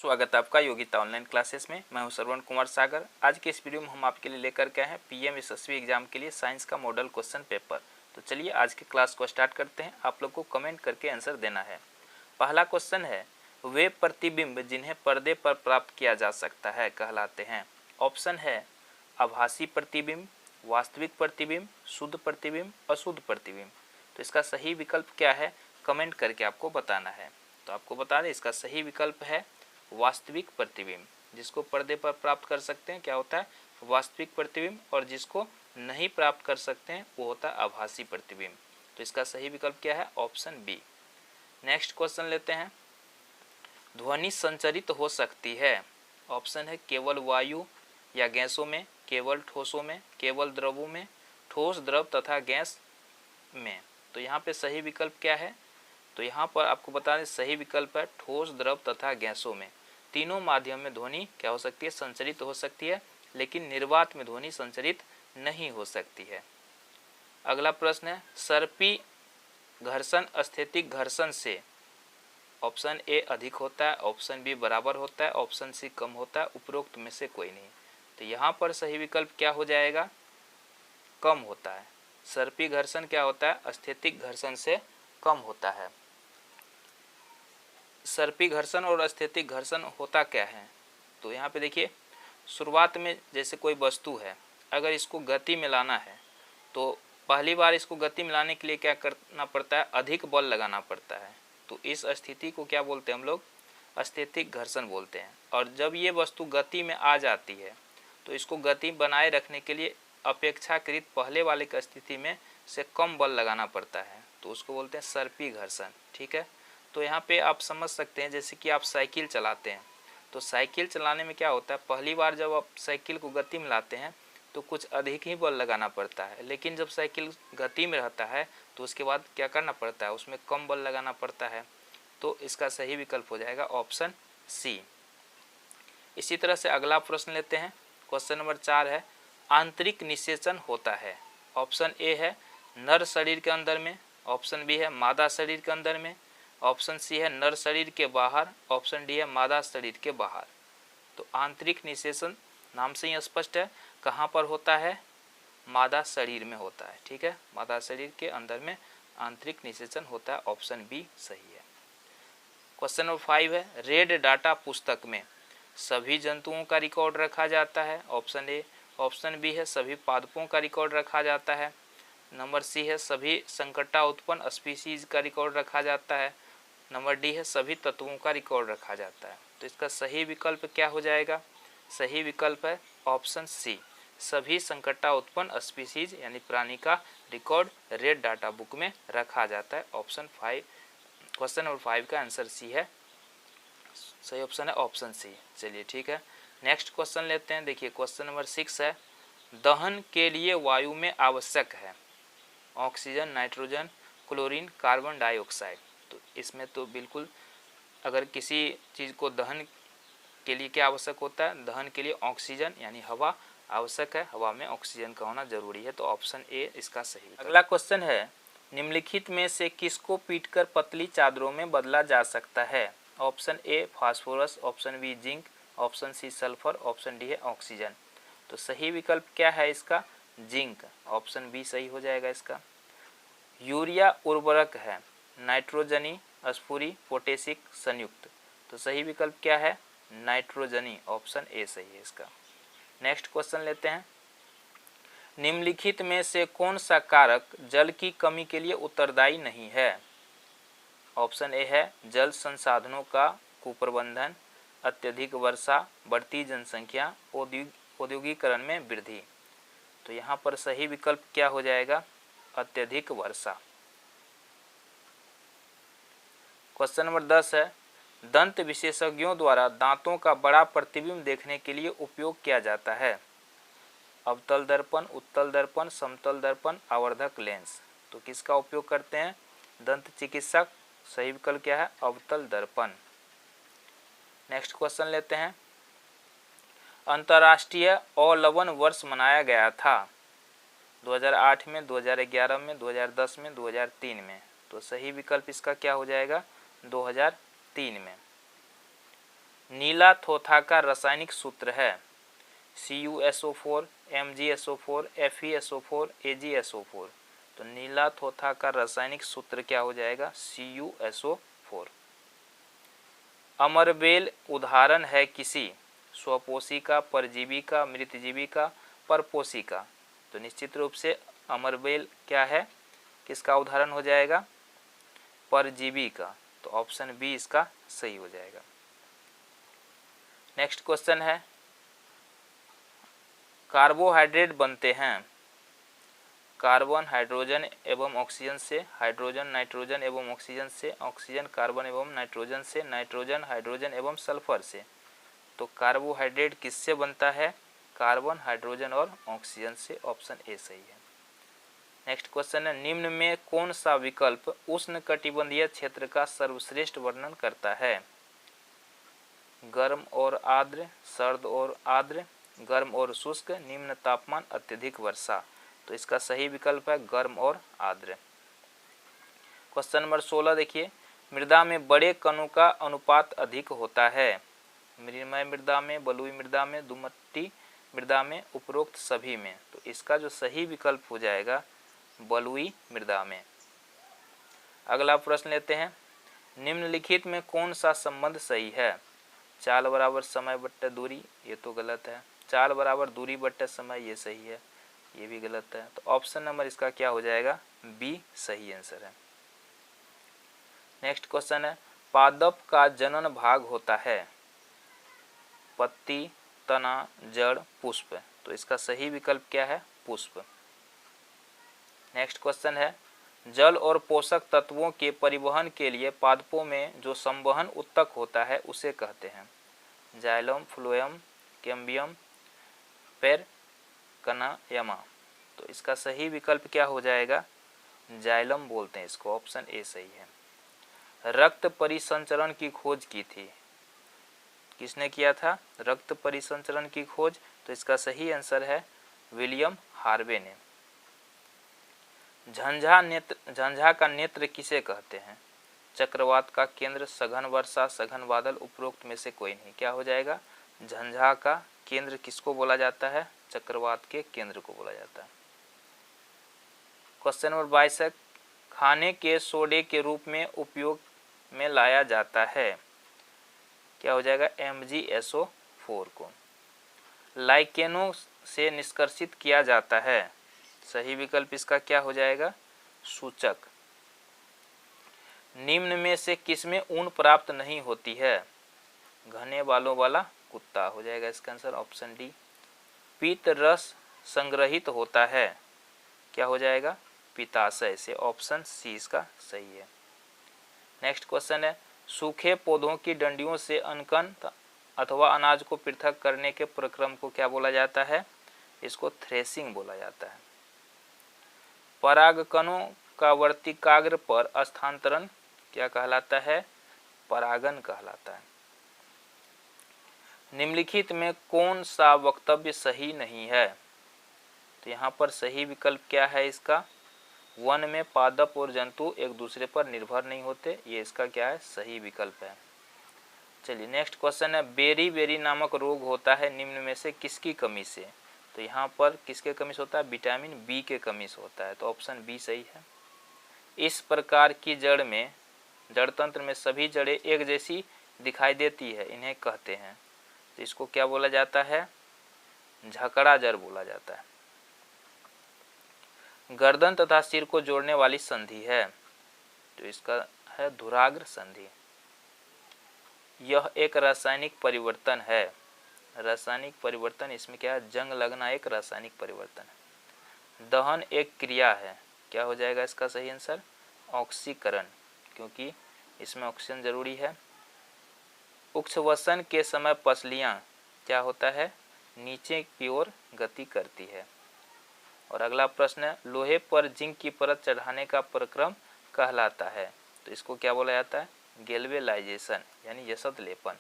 स्वागत है आपका योगिता ऑनलाइन क्लासेस में। मैं हूं श्रवण कुमार सागर। आज के इस वीडियो में हम आपके लिए लेकर के आए हैं पीएम यशस्वी एग्जाम के लिए साइंस का मॉडल क्वेश्चन पेपर। तो चलिए आज के क्लास को स्टार्ट करते हैं। आप लोग को कमेंट करके आंसर देना है। पहला क्वेश्चन है, वे प्रतिबिंब जिन्हें पर्दे पर प्राप्त किया जा सकता है कहलाते हैं। ऑप्शन है आभासी प्रतिबिंब, वास्तविक प्रतिबिंब, शुद्ध प्रतिबिंब, अशुद्ध प्रतिबिंब। तो इसका सही विकल्प क्या है कमेंट करके आपको बताना है। तो आपको बता दें इसका सही विकल्प है वास्तविक प्रतिबिंब। जिसको पर्दे पर प्राप्त कर सकते हैं क्या होता है वास्तविक प्रतिबिंब, और जिसको नहीं प्राप्त कर सकते हैं वो होता है आभासी प्रतिबिंब। तो इसका सही विकल्प क्या है ऑप्शन बी। नेक्स्ट क्वेश्चन लेते हैं, ध्वनि संचरित हो सकती है। ऑप्शन है केवल वायु या गैसों में, केवल ठोसों में, केवल द्रवों में, ठोस, द्रव तथा गैस में। तो यहाँ पे सही विकल्प क्या है, तो यहाँ पर आपको बता दें सही विकल्प है ठोस, द्रव तथा गैसों में। तीनों माध्यम में ध्वनि क्या हो सकती है संचरित हो सकती है, लेकिन निर्वात में ध्वनि संचरित नहीं हो सकती है। अगला प्रश्न है, सर्पी घर्षण स्थैतिक घर्षण से ऑप्शन ए अधिक होता है, ऑप्शन बी बराबर होता है, ऑप्शन सी कम होता है, उपरोक्त में से कोई नहीं। तो यहाँ पर सही विकल्प क्या हो जाएगा कम होता है। सर्पी घर्षण क्या होता है स्थैतिक घर्षण से कम होता है। सर्पी घर्षण और स्थैतिक घर्षण होता क्या है, तो यहाँ पे देखिए शुरुआत में जैसे कोई वस्तु है, अगर इसको गति में लाना है तो पहली बार इसको गति में लाने के लिए क्या करना पड़ता है अधिक बल लगाना पड़ता है। तो इस स्थिति को क्या बोलते हैं हम लोग स्थैतिक घर्षण बोलते हैं। और जब ये वस्तु गति में आ जाती है तो इसको गति बनाए रखने के लिए अपेक्षाकृत पहले वाले की स्थिति में से कम बल लगाना पड़ता है, तो उसको बोलते हैं सर्पी घर्षण। ठीक है, तो यहाँ पे आप समझ सकते हैं जैसे कि आप साइकिल चलाते हैं, तो साइकिल चलाने में क्या होता है पहली बार जब आप साइकिल को गति में लाते हैं तो कुछ अधिक ही बल लगाना पड़ता है, लेकिन जब साइकिल गति में रहता है तो उसके बाद क्या करना पड़ता है उसमें कम बल लगाना पड़ता है। तो इसका सही विकल्प हो जाएगा ऑप्शन सी। इसी तरह से अगला प्रश्न लेते हैं, क्वेश्चन नंबर 4 है, आंतरिक निषेचन होता है। ऑप्शन ए है नर शरीर के अंदर में, ऑप्शन बी है मादा शरीर के अंदर में, ऑप्शन सी है नर शरीर के बाहर, ऑप्शन डी है मादा शरीर के बाहर। तो आंतरिक निषेचन नाम से ही स्पष्ट है कहाँ पर होता है मादा शरीर में होता है। ठीक है, मादा शरीर के अंदर में आंतरिक निषेचन होता है, ऑप्शन बी सही है। क्वेश्चन नंबर 5 है, रेड डाटा पुस्तक में सभी जंतुओं का रिकॉर्ड रखा जाता है। ऑप्शन ए, ऑप्शन बी है सभी पादपों का रिकॉर्ड रखा जाता है, नंबर सी है सभी संकटा उत्पन्न स्पीसीज का रिकॉर्ड रखा जाता है, नंबर डी है सभी तत्वों का रिकॉर्ड रखा जाता है। तो इसका सही विकल्प क्या हो जाएगा, सही विकल्प है ऑप्शन सी, सभी संकटा उत्पन्न स्पीसीज यानी प्राणी का रिकॉर्ड रेड डाटा बुक में रखा जाता है। ऑप्शन 5 क्वेश्चन नंबर 5 का आंसर सी है, सही ऑप्शन है ऑप्शन सी। चलिए ठीक है, नेक्स्ट क्वेश्चन लेते हैं। देखिए क्वेश्चन नंबर 6 है, दहन के लिए वायु में आवश्यक है oxygen, nitrogen, chlorine, carbon dioxide. तो इसमें तो बिल्कुल अगर किसी चीज़ को दहन के लिए क्या आवश्यक होता है, दहन के लिए ऑक्सीजन यानी हवा आवश्यक है, हवा में ऑक्सीजन का होना जरूरी है। तो ऑप्शन ए इसका सही। अगला क्वेश्चन है, निम्नलिखित में से किसको पीटकर पतली चादरों में बदला जा सकता है। Option A phosphorus, option B zinc, option C sulphur, option D है ऑक्सीजन। तो सही विकल्प क्या है इसका जिंक, ऑप्शन बी सही हो जाएगा इसका। यूरिया उर्वरक है नाइट्रोजनी, स्फुरी, पोटेशिक, संयुक्त। तो सही विकल्प क्या है नाइट्रोजनी, ऑप्शन ए सही है इसका। नेक्स्ट क्वेश्चन लेते हैं, निम्नलिखित में से कौन सा कारक जल की कमी के लिए उत्तरदायी नहीं है। ऑप्शन ए है जल संसाधनों का कुप्रबंधन, अत्यधिक वर्षा, बढ़ती जनसंख्या, औद्योगिकरण में वृद्धि। तो यहाँ पर सही विकल्प क्या हो जाएगा अत्यधिक वर्षा। क्वेश्चन नंबर 10 है, दंत विशेषज्ञों द्वारा दांतों का बड़ा प्रतिबिंब देखने के लिए उपयोग किया जाता है। अवतल दर्पण, उत्तल दर्पण, समतल दर्पण, आवर्धक लेंस। तो किसका उपयोग करते हैं दंत चिकित्सक, सही विकल्प क्या है अवतल दर्पण। नेक्स्ट क्वेश्चन लेते हैं, अंतर्राष्ट्रीय अवलवन वर्ष मनाया गया था 2008 में, 2011 में, 2010 में, 2003 में। तो सही विकल्प इसका क्या हो जाएगा 2003 में। नीला थोथा का रासायनिक सूत्र है CuSO4, MgSO4, FeSO4, AgSO4। तो नीला थोथा का रासायनिक सूत्र क्या हो जाएगा? CuSO4। अमरबेल उदाहरण है किसी स्वपोषी का, परजीवी का, मृतजीवी का, परपोषी का। तो निश्चित रूप से अमरबेल क्या है, किसका उदाहरण हो जाएगा? परजीवी का। तो ऑप्शन बी इसका सही हो जाएगा। नेक्स्ट क्वेश्चन है, कार्बोहाइड्रेट बनते हैं कार्बन हाइड्रोजन एवं ऑक्सीजन से, हाइड्रोजन नाइट्रोजन एवं ऑक्सीजन से, ऑक्सीजन कार्बन एवं नाइट्रोजन से, नाइट्रोजन हाइड्रोजन एवं सल्फर से। तो कार्बोहाइड्रेट किससे बनता है? कार्बन, हाइड्रोजन और ऑक्सीजन से। ऑप्शन ए सही है। नेक्स्ट क्वेश्चन है, निम्न में कौन सा विकल्प उष्णकटिबंधीय क्षेत्र का सर्वश्रेष्ठ वर्णन करता है? गर्म और आर्द्र, सर्द और आर्द्र, गर्म और शुष्क, निम्न तापमान, अत्यधिक वर्षा। तो इसका सही विकल्प है गर्म और आर्द्र। क्वेश्चन नंबर 16 देखिए, मृदा में बड़े कणों का अनुपात अधिक होता है? मृण्मय मृदा में, बलुई मृदा में, दुमट्टी मृदा में, उपरोक्त सभी में। तो इसका जो सही विकल्प हो जाएगा बलुई मृदा में। अगला प्रश्न लेते हैं, निम्नलिखित में कौन सा संबंध सही है? चाल बराबर समय बट्टे दूरी, ये तो गलत है। चाल बराबर दूरी बट्टे समय, ये सही है, ये भी गलत है। तो ऑप्शन नंबर इसका क्या हो जाएगा? बी सही आंसर है। नेक्स्ट क्वेश्चन है, पादप का जनन भाग होता है पत्ती, तना, जड़, पुष्प। तो इसका सही विकल्प क्या है? पुष्प। नेक्स्ट क्वेश्चन है, जल और पोषक तत्वों के परिवहन के लिए पादपों में जो संवहन उत्तक होता है उसे कहते हैं? Xylem, phloem, cambium, parenchyma. तो इसका सही विकल्प क्या हो जाएगा? जाइलम बोलते हैं इसको। ऑप्शन ए सही है। रक्त परिसंचरण की खोज की थी, किसने किया था रक्त परिसंचरण की खोज? तो इसका सही आंसर है विलियम हार्वे ने। झंझा का नेत्र किसे कहते हैं? चक्रवात का केंद्र, सघन वर्षा, सघन बादल, उपरोक्त में से कोई नहीं। क्या हो जाएगा? झंझा का केंद्र किसको बोला जाता है? चक्रवात के केंद्र को बोला जाता है। क्वेश्चन नंबर 22 है, खाने के सोडे के रूप में उपयोग में लाया जाता है? क्या हो जाएगा? MgSO4 को। लाइकेनों से निष्कर्षित किया जाता है? सही विकल्प इसका क्या हो जाएगा? सूचक। निम्न में से किसमें ऊन प्राप्त नहीं होती है? घने बालों वाला कुत्ता हो जाएगा इसका आंसर। Option D. पीत रस संग्रहित होता है? क्या हो जाएगा? पित्ताशय से। ऑप्शन सी इसका सही है। नेक्स्ट क्वेश्चन है, सूखे पौधों की डंडियों से अनकन अथवा अनाज को पृथक करने के प्रक्रम को क्या बोला जाता है? इसको थ्रेसिंग बोला जाता है। परागकणों का वर्तिकाग्र पर स्थानांतरण क्या कहलाता है? परागन कहलाता है। निम्नलिखित में कौन सा वक्तव्य सही नहीं है? तो यहाँ पर सही विकल्प क्या है इसका? वन में पादप और जंतु एक दूसरे पर निर्भर नहीं होते, ये इसका क्या है? सही विकल्प है। चलिए नेक्स्ट क्वेश्चन है, बेरी बेरी नामक रोग होता है निम्न में से किसकी कमी से? तो यहाँ पर किसके कमी से होता है? विटामिन बी के कमी से होता है। तो ऑप्शन बी सही है। इस प्रकार की जड़ में, जड़ तंत्र में सभी जड़ें एक जैसी दिखाई देती है, इन्हें कहते हैं? तो इसको क्या बोला जाता है? झकड़ा जड़ बोला जाता है। गर्दन तथा सिर को जोड़ने वाली संधि है? तो इसका है धुराग्र संधि। यह एक रासायनिक परिवर्तन है। रासायनिक परिवर्तन, इसमें क्या है? जंग लगना एक रासायनिक परिवर्तन है। दहन एक क्रिया है। क्या हो जाएगा इसका सही आंसर? ऑक्सीकरण, क्योंकि इसमें ऑक्सीजन जरूरी है। उच्छ्वसन के समय पसलियां क्या होता है? नीचे की ओर गति करती है। और अगला प्रश्न है, लोहे पर जिंक की परत चढ़ाने का प्रक्रम कहलाता है? तो इसको क्या बोला जाता है? गैल्वेनाइजेशन यानी यशत लेपन।